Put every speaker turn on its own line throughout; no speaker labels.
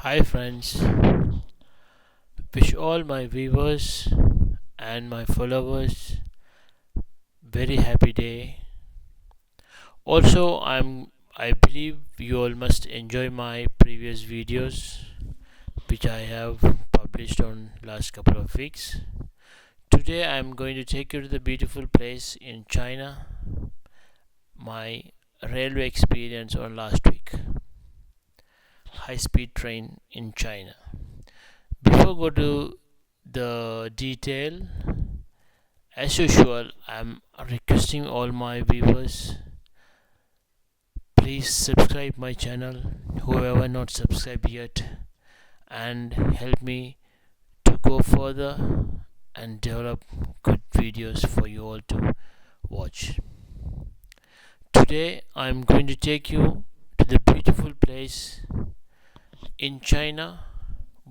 Hi friends, wish all my viewers and my followers very happy day. Also, I believe you all must enjoy my previous videos which I have published on last couple of weeks. Today I am going to take you to the beautiful place in China, my railway experience on last week. High speed train in China. Before go to the detail, as usual, I'm requesting all my viewers, please subscribe my channel, whoever not subscribed yet, and help me to go further and develop good videos for you all to watch. Today I'm going to take you to the beautiful place in China,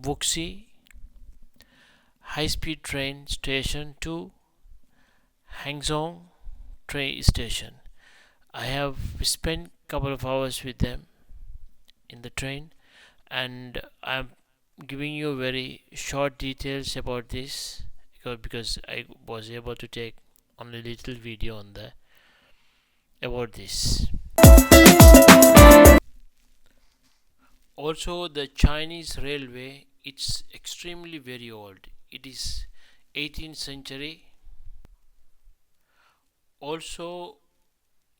Wuxi high speed train station to Hangzhou train station. I have spent couple of hours with them in the train, and I'm giving you very short details about this because I was able to take only little video on the about this. Also, the Chinese railway, it's extremely very old. It is 18th century. Also,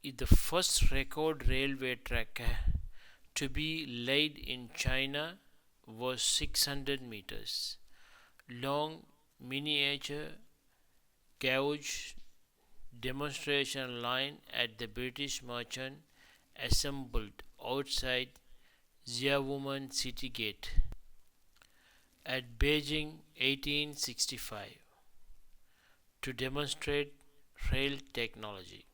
the first record railway track to be laid in China was 600 meters long miniature gauge demonstration line at the British merchant assembled outside Xiaowoman City Gate at Beijing 1865 to demonstrate rail technology.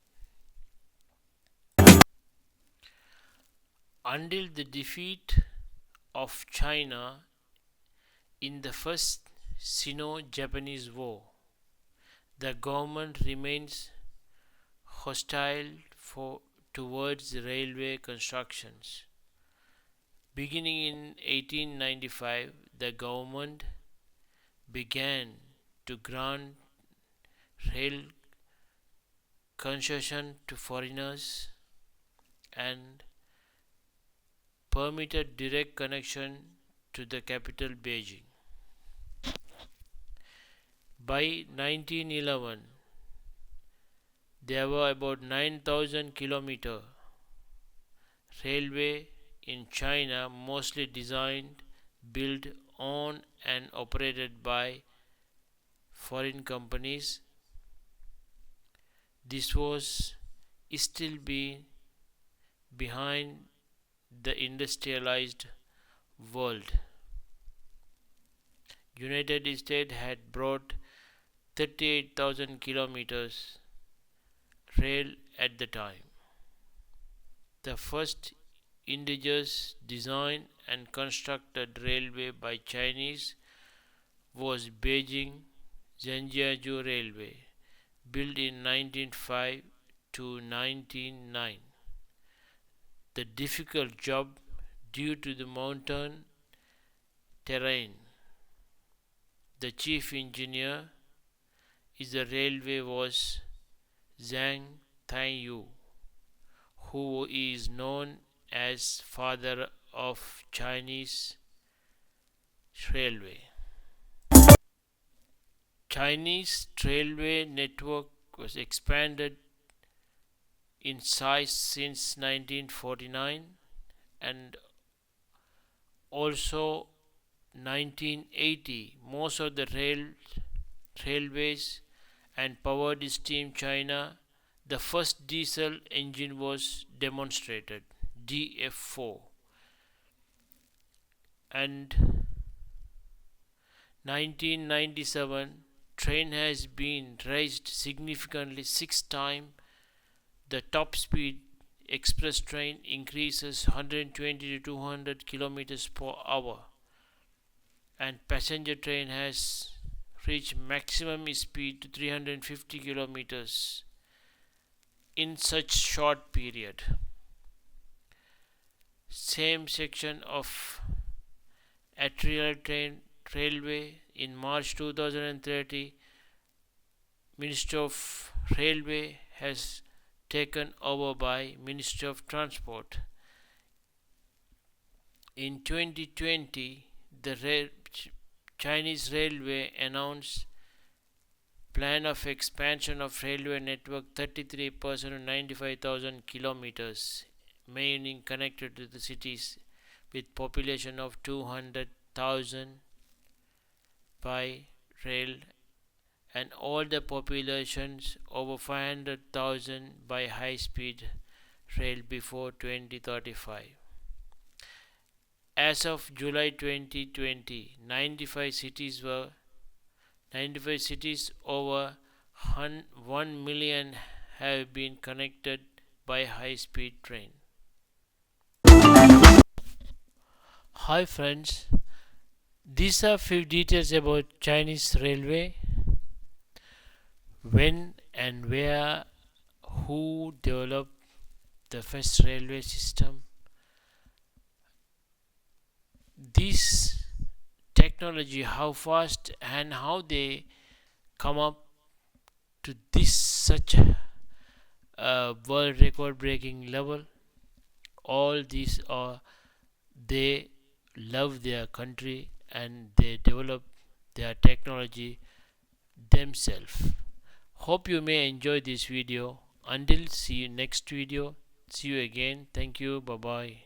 Until the defeat of China in the First Sino-Japanese War, the government remains hostile towards railway constructions. Beginning in 1895, the government began to grant rail concession to foreigners and permitted direct connection to the capital Beijing. By 1911, there were about 9,000 kilometer railway in China, mostly designed, built, owned and operated by foreign companies. This was still behind the industrialized world. United States had brought 38,000 kilometers rail at the time. The first indigenous-designed and constructed railway by Chinese was Beijing-Zhangjiakou Railway, built in 1905 to 1909. The difficult job due to the mountain terrain. The chief engineer is the railway was Zhan Tianyou, who is known as father of Chinese railway. Chinese railway network was expanded in size since 1949 and also 1980. Most of the railways and powered steam China, the first diesel engine was demonstrated, DF4, and 1997 train has been raised significantly 6 times. The top speed express train increases 120 to 200 kilometers per hour, and passenger train has reached maximum speed to 350 kilometers in such short period. Same section of arterial train railway. In March 2030, Ministry of Railway has taken over by Ministry of Transport. In 2020, the Chinese Railway announced plan of expansion of railway network 33% to 95,000 kilometers, meaning connected to the cities with population of 200,000 by rail and all the populations over 500,000 by high speed rail before 2035. As of July 2020, 95 cities over 1 million have been connected by high speed train. Hi friends, these are few details about Chinese railway, when and where, who developed the first railway system. This technology, how fast and how they come up to this such a world record breaking level. All these are, they love their country and they develop their technology themselves. Hope you may enjoy this video. Until see you next video. See you again. Thank you. Bye bye.